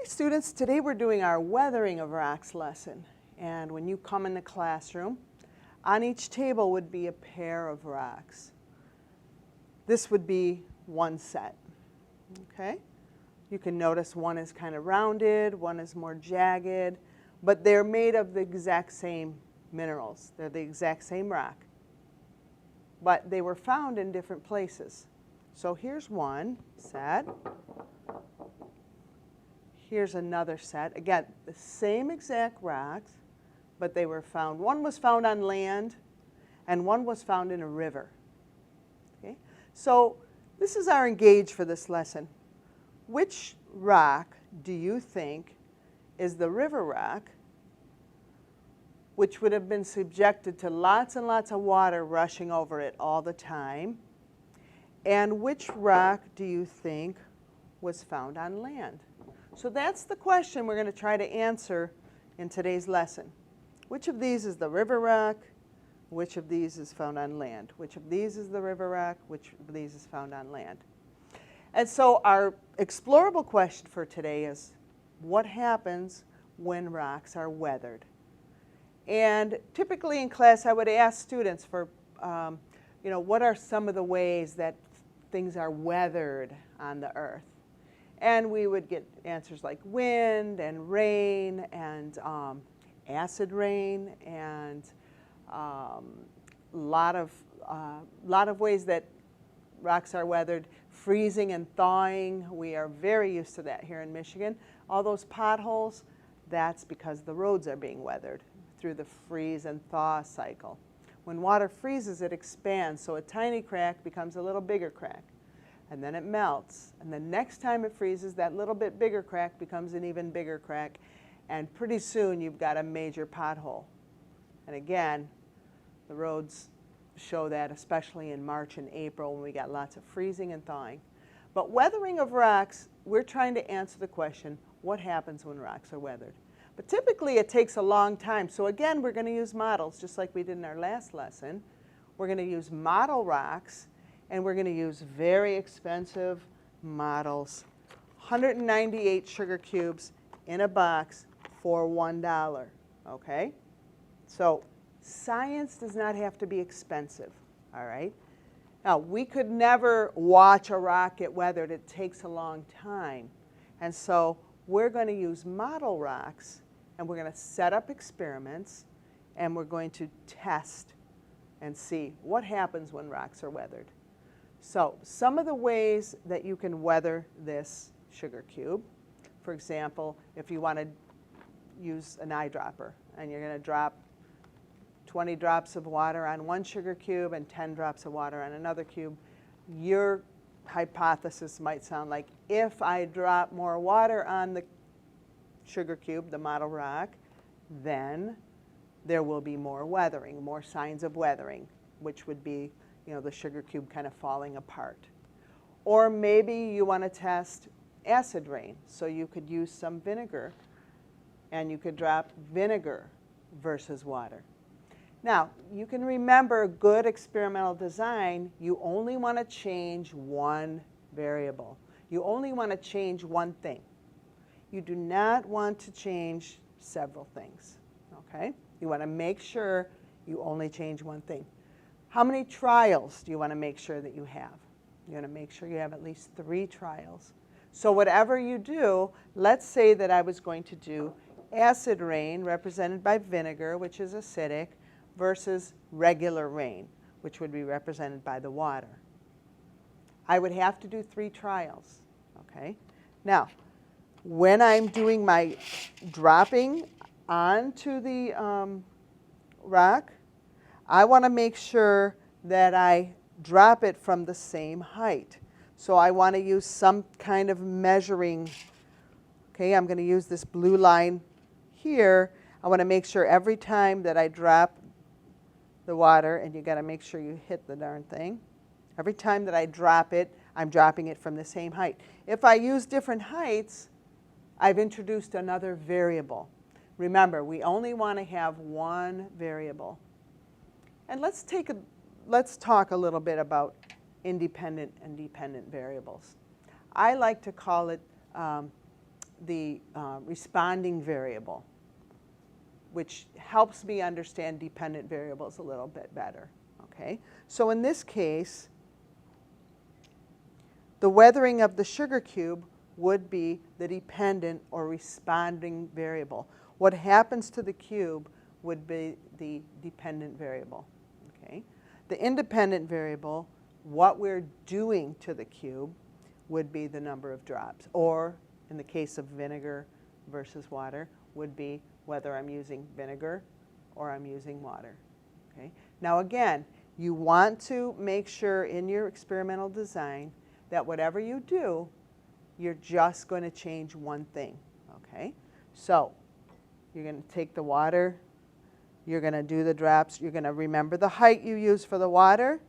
students, today we're doing our weathering of rocks lesson. And when you come in the classroom, on each table would be a pair of rocks. This would be one set, okay? You can notice one is kind of rounded, one is more jagged, but they're made of the exact same minerals. They're the exact same rock, but they were found in different places. So here's one set. Here's another set. Again, the same exact rocks, but they were found. One was found on land, and one was found in a river. Okay? So this is our engage for this lesson. Which rock do you think is the river rock, which would have been subjected to lots and lots of water rushing over it all the time? And which rock do you think was found on land? So that's the question we're going to try to answer in today's lesson. Which of these is the river rock? Which of these is found on land? Which of these is the river rock? Which of these is found on land? And so our explorable question for today is, what happens when rocks are weathered? And typically in class I would ask students for, what are some of the ways that things are weathered on the earth? And we would get answers like wind and rain and acid rain and lot of ways that rocks are weathered. Freezing and thawing, we are very used to that here in Michigan. All those potholes, that's because the roads are being weathered through the freeze and thaw cycle. When water freezes, it expands, so a tiny crack becomes a little bigger crack. And then it melts. And the next time it freezes, that little bit bigger crack becomes an even bigger crack. And pretty soon you've got a major pothole. And again, the roads show that, especially in March and April when we got lots of freezing and thawing. But weathering of rocks, we're trying to answer the question, what happens when rocks are weathered? But typically it takes a long time. So again, we're going to use models, just like we did in our last lesson. We're going to use model rocks. And we're going to use very expensive models, 198 sugar cubes in a box for $1, okay? So science does not have to be expensive, all right? Now, we could never watch a rock get weathered. It takes a long time. And so we're going to use model rocks, and we're going to set up experiments, and we're going to test and see what happens when rocks are weathered. So some of the ways that you can weather this sugar cube, for example, if you want to use an eyedropper and you're going to drop 20 drops of water on one sugar cube and 10 drops of water on another cube, your hypothesis might sound like, if I drop more water on the sugar cube, the model rock, then there will be more weathering, more signs of weathering, which would be the sugar cube kind of falling apart. Or maybe you want to test acid rain. So you could use some vinegar and you could drop vinegar versus water. Now, you can remember good experimental design, you only want to change one variable. You only want to change one thing. You do not want to change several things, okay? You want to make sure you only change one thing. How many trials do you want to make sure that you have? You want to make sure you have at least 3 trials. So whatever you do, let's say that I was going to do acid rain, represented by vinegar, which is acidic, versus regular rain, which would be represented by the water. I would have to do 3 trials, okay? Now, when I'm doing my dropping onto the rock, I want to make sure that I drop it from the same height. So I want to use some kind of measuring. Okay, I'm going to use this blue line here. I want to make sure every time that I drop the water, and you got to make sure you hit the darn thing. Every time that I drop it, I'm dropping it from the same height. If I use different heights, I've introduced another variable. Remember, we only want to have one variable. And let's talk a little bit about independent and dependent variables. I like to call it the responding variable, which helps me understand dependent variables a little bit better. Okay? So in this case, the weathering of the sugar cube would be the dependent or responding variable. What happens to the cube would be the dependent variable. Okay? The independent variable, what we're doing to the cube, would be the number of drops. Or, in the case of vinegar versus water, would be whether I'm using vinegar or I'm using water. Okay? Now again, you want to make sure in your experimental design that whatever you do, you're just going to change one thing. Okay? So, you're going to take the water, you're going to do the drops, you're going to remember the height you use for the water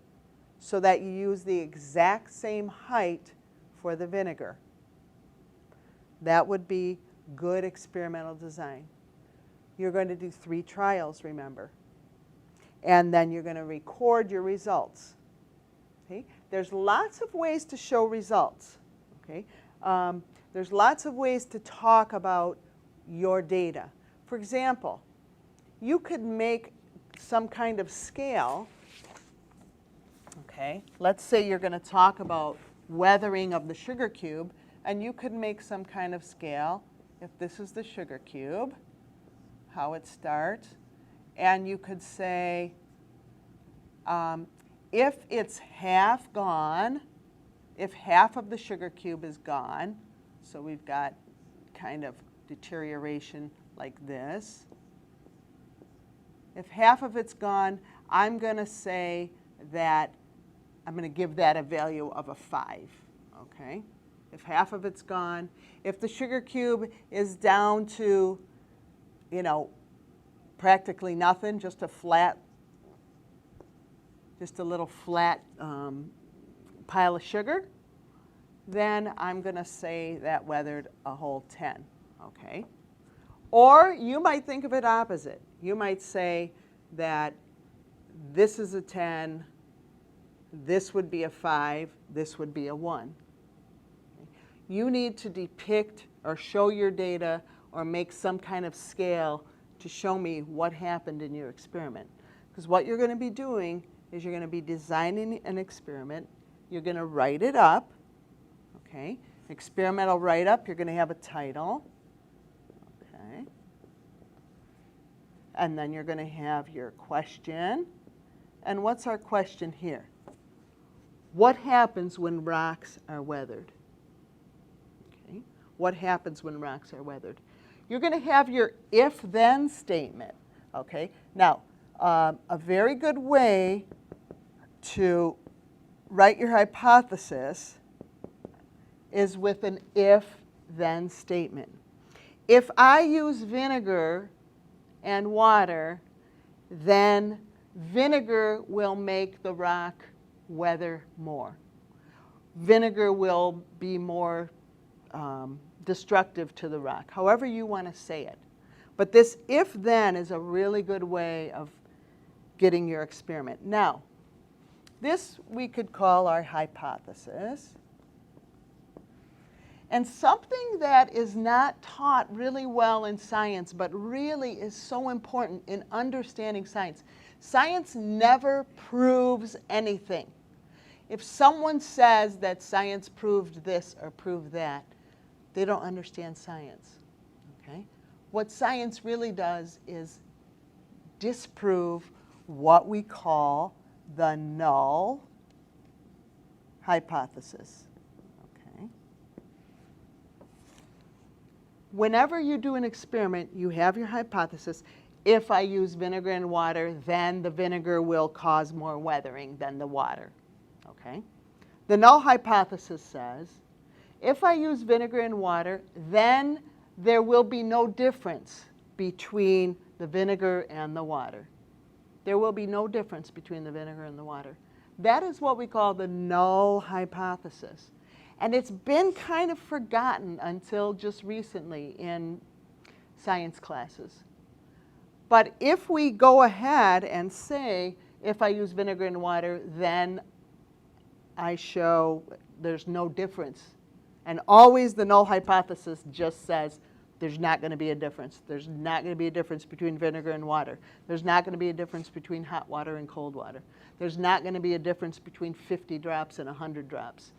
so that you use the exact same height for the vinegar. That would be good experimental design. You're going to do 3 trials, remember. And then you're going to record your results. Okay? There's lots of ways to show results. Okay? There's lots of ways to talk about your data. For example, you could make some kind of scale. Okay? Let's say you're going to talk about weathering of the sugar cube, and you could make some kind of scale. If this is the sugar cube, how it starts, and you could say, if it's half gone, if half of the sugar cube is gone, so we've got kind of deterioration like this. If half of it's gone, I'm going to say that I'm going to give that a value of a 5. Okay? If half of it's gone, if the sugar cube is down to, you know, practically nothing, just a flat, just a little flat pile of sugar, then I'm going to say that weathered a whole 10. Okay? Or you might think of it opposite. You might say that this is a 10, this would be a 5, this would be a 1. You need to depict or show your data or make some kind of scale to show me what happened in your experiment. Because what you're going to be doing is you're going to be designing an experiment. You're going to write it up. Okay? Experimental write-up, you're going to have a title. Okay? And then you're going to have your question. And what's our question here? What happens when rocks are weathered? Okay? What happens when rocks are weathered? You're going to have your if-then statement. Okay? Now, a very good way to write your hypothesis is with an if-then statement. If I use vinegar and water, then vinegar will make the rock weather more. Vinegar will be more destructive to the rock, however you want to say it. But this if-then is a really good way of getting your experiment. Now, this we could call our hypothesis. And something that is not taught really well in science, but really is so important in understanding science. Science never proves anything. If someone says that science proved this or proved that, they don't understand science. Okay? What science really does is disprove what we call the null hypothesis. Whenever you do an experiment, you have your hypothesis. If I use vinegar and water, then the vinegar will cause more weathering than the water. Okay? The null hypothesis says, if I use vinegar and water, then there will be no difference between the vinegar and the water. There will be no difference between the vinegar and the water. That is what we call the null hypothesis. And it's been kind of forgotten until just recently in science classes. But if we go ahead and say, if I use vinegar and water, then I show there's no difference. And always the null hypothesis just says there's not going to be a difference. There's not going to be a difference between vinegar and water. There's not going to be a difference between hot water and cold water. There's not going to be a difference between 50 drops and 100 drops.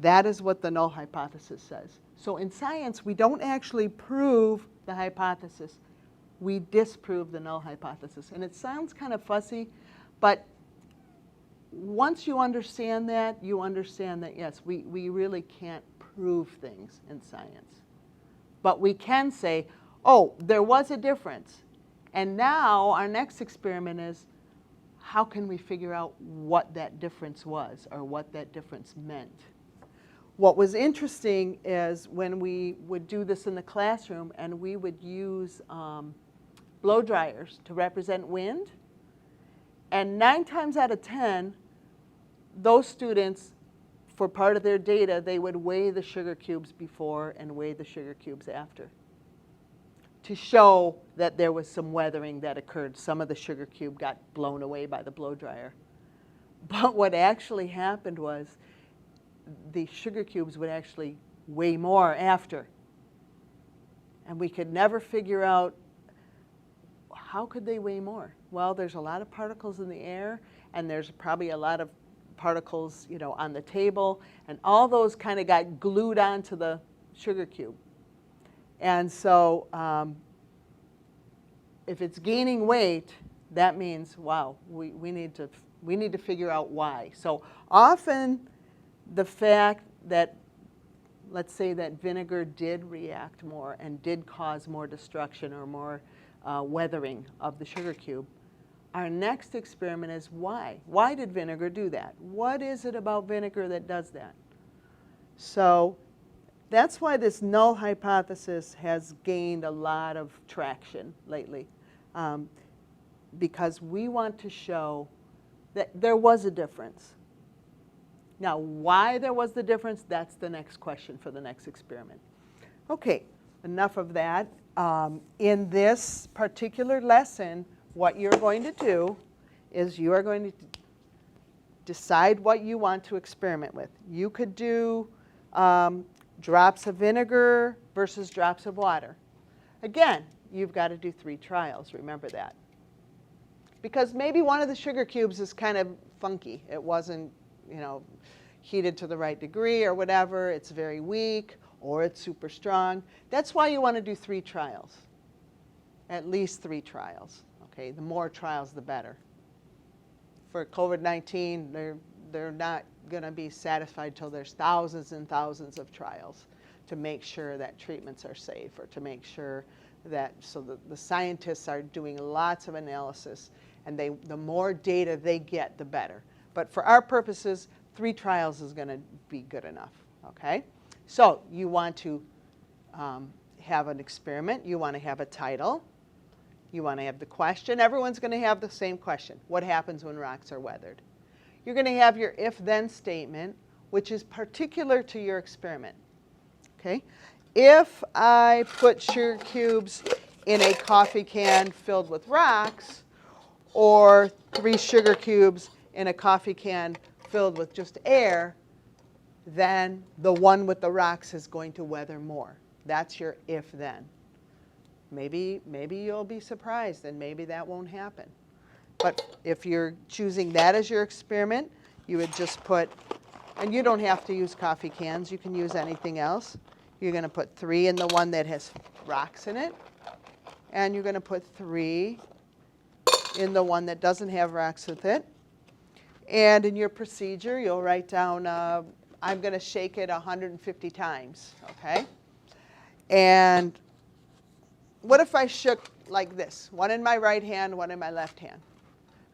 That is what the null hypothesis says. So in science, we don't actually prove the hypothesis. We disprove the null hypothesis. And it sounds kind of fussy, but once you understand that, yes, we really can't prove things in science. But we can say, oh, there was a difference. And now our next experiment is, how can we figure out what that difference was or what that difference meant? What was interesting is when we would do this in the classroom and we would use blow dryers to represent wind. And 9 times out of 10, those students, for part of their data, they would weigh the sugar cubes before and weigh the sugar cubes after to show that there was some weathering that occurred. Some of the sugar cube got blown away by the blow dryer. But what actually happened was the sugar cubes would actually weigh more after. And we could never figure out how could they weigh more. Well, there's a lot of particles in the air, and there's probably a lot of particles, on the table, and all those kind of got glued onto the sugar cube. And so if it's gaining weight, that means, wow, we need to figure out why. So often the fact that, let's say that vinegar did react more and did cause more destruction or more weathering of the sugar cube, our next experiment is why? Why did vinegar do that? What is it about vinegar that does that? So that's why this null hypothesis has gained a lot of traction lately, because we want to show that there was a difference. Now, why there was the difference, that's the next question for the next experiment. Okay, enough of that. In this particular lesson, what you're going to do is you are going to decide what you want to experiment with. You could do drops of vinegar versus drops of water. Again, you've got to do 3 trials, remember that. Because maybe one of the sugar cubes is kind of funky. It wasn't, heated to the right degree or whatever. It's very weak or it's super strong. That's why you want to do 3 trials, at least 3 trials. Okay, the more trials, the better. For COVID-19, they're not going to be satisfied till there's thousands and thousands of trials to make sure that treatments are safe, or to make sure that, so the scientists are doing lots of analysis, and the more data they get, the better. But for our purposes, 3 trials is going to be good enough. Okay, so you want to have an experiment. You want to have a title. You want to have the question. Everyone's going to have the same question. What happens when rocks are weathered? You're going to have your if-then statement, which is particular to your experiment. Okay? If I put sugar cubes in a coffee can filled with rocks, or 3 sugar cubes in a coffee can filled with just air, then the one with the rocks is going to weather more. That's your if-then. Maybe you'll be surprised, and maybe that won't happen. But if you're choosing that as your experiment, you would just put, and you don't have to use coffee cans, you can use anything else. You're going to put 3 in the one that has rocks in it, and you're going to put 3 in the one that doesn't have rocks with it. And in your procedure, you'll write down, I'm going to shake it 150 times, okay? And what if I shook like this? One in my right hand, one in my left hand.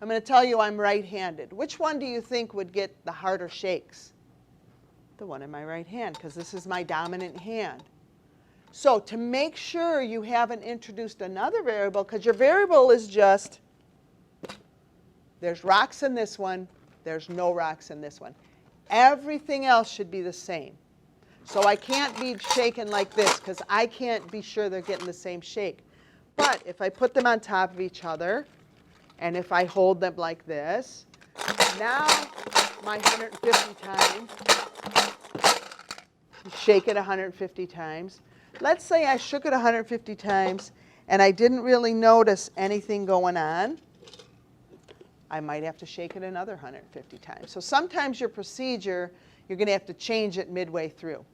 I'm going to tell you I'm right-handed. Which one do you think would get the harder shakes? The one in my right hand, because this is my dominant hand. So to make sure you haven't introduced another variable, because your variable is just, there's rocks in this one, there's no rocks in this one. Everything else should be the same. So I can't be shaken like this, because I can't be sure they're getting the same shake. But if I put them on top of each other, and if I hold them like this, now my 150 times, the shake it 150 times. Let's say I shook it 150 times and I didn't really notice anything going on. I might have to shake it another 150 times. So sometimes your procedure, you're going to have to change it midway through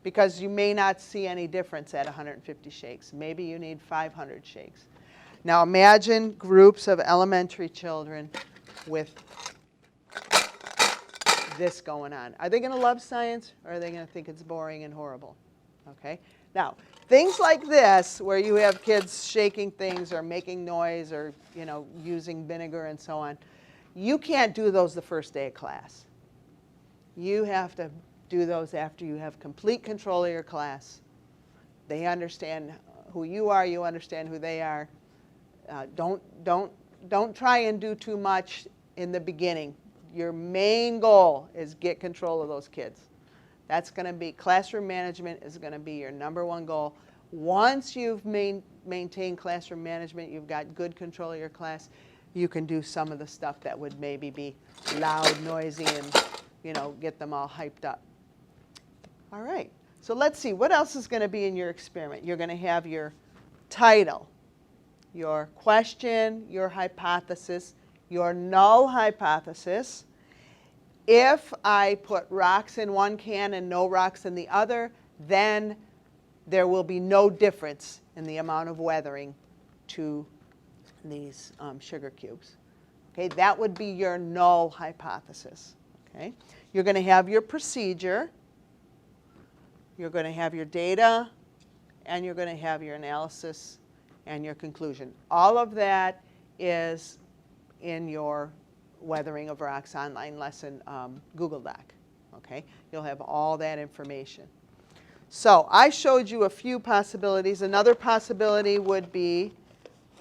because you may not see any difference at 150 shakes. Maybe you need 500 shakes. Now imagine groups of elementary children with this going on. Are they going to love science, or are they going to think it's boring and horrible? Okay. Now, things like this, where you have kids shaking things or making noise or, you know, using vinegar and so on, you can't do those the first day of class. You have to do those after you have complete control of your class. They understand who you are. You understand who they are. Don't try and do too much in the beginning. Your main goal is get control of those kids. That's going to be, classroom management is going to be your #1 goal. Once you've maintained classroom management, you've got good control of your class, you can do some of the stuff that would maybe be loud, noisy, and, you know, get them all hyped up. All right, so let's see, what else is going to be in your experiment? You're going to have your title, your question, your hypothesis, your null hypothesis. If I put rocks in one can and no rocks in the other, then there will be no difference in the amount of weathering to these sugar cubes. Okay, that would be your null hypothesis. Okay, you're going to have your procedure, you're going to have your data, and you're going to have your analysis and your conclusion. All of that is in your Weathering of Rocks online lesson Google Doc. Okay, you'll have all that information. So I showed you a few possibilities. Another possibility would be,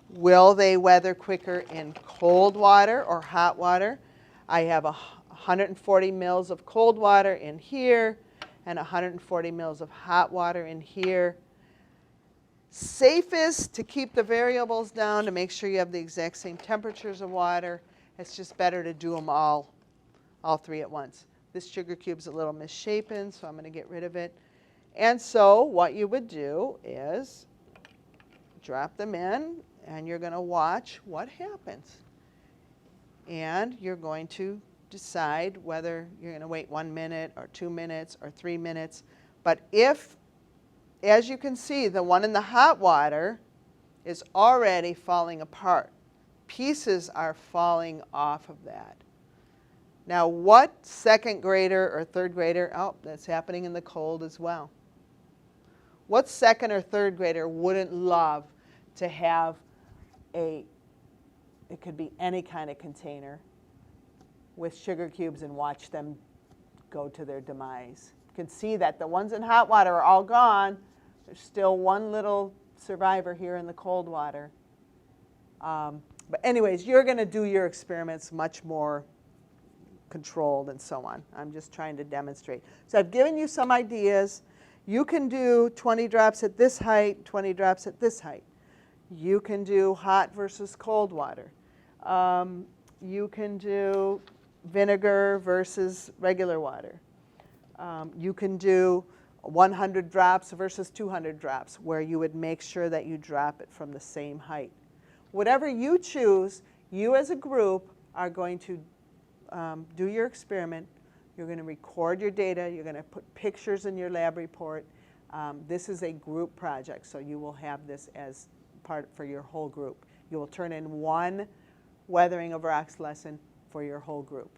will they weather quicker in cold water or hot water? I have 140 mils of cold water in here and 140 mils of hot water in here. Safest to keep the variables down, to make sure you have the exact same temperatures of water. It's just better to do them all three at once. This sugar cube's a little misshapen, so I'm going to get rid of it. And so what you would do is drop them in, and you're going to watch what happens. And you're going to decide whether you're going to wait 1 minute or 2 minutes or 3 minutes. But if, as you can see, the one in the hot water is already falling apart. Pieces are falling off of that. Now, what second grader or third grader, oh, that's happening in the cold as well. What second or third grader wouldn't love to have it could be any kind of container with sugar cubes and watch them go to their demise? You can see that the ones in hot water are all gone. There's still one little survivor here in the cold water. But anyways, you're going to do your experiments much more controlled and so on. I'm just trying to demonstrate. So I've given you some ideas. You can do 20 drops at this height, 20 drops at this height. You can do hot versus cold water. You can do vinegar versus regular water. You can do 100 drops versus 200 drops, where you would make sure that you drop it from the same height. Whatever you choose, you as a group are going to do your experiment. You're going to record your data. You're going to put pictures in your lab report. This is a group project, so you will have this as part for your whole group. You will turn in one Weathering of Rocks lesson for your whole group.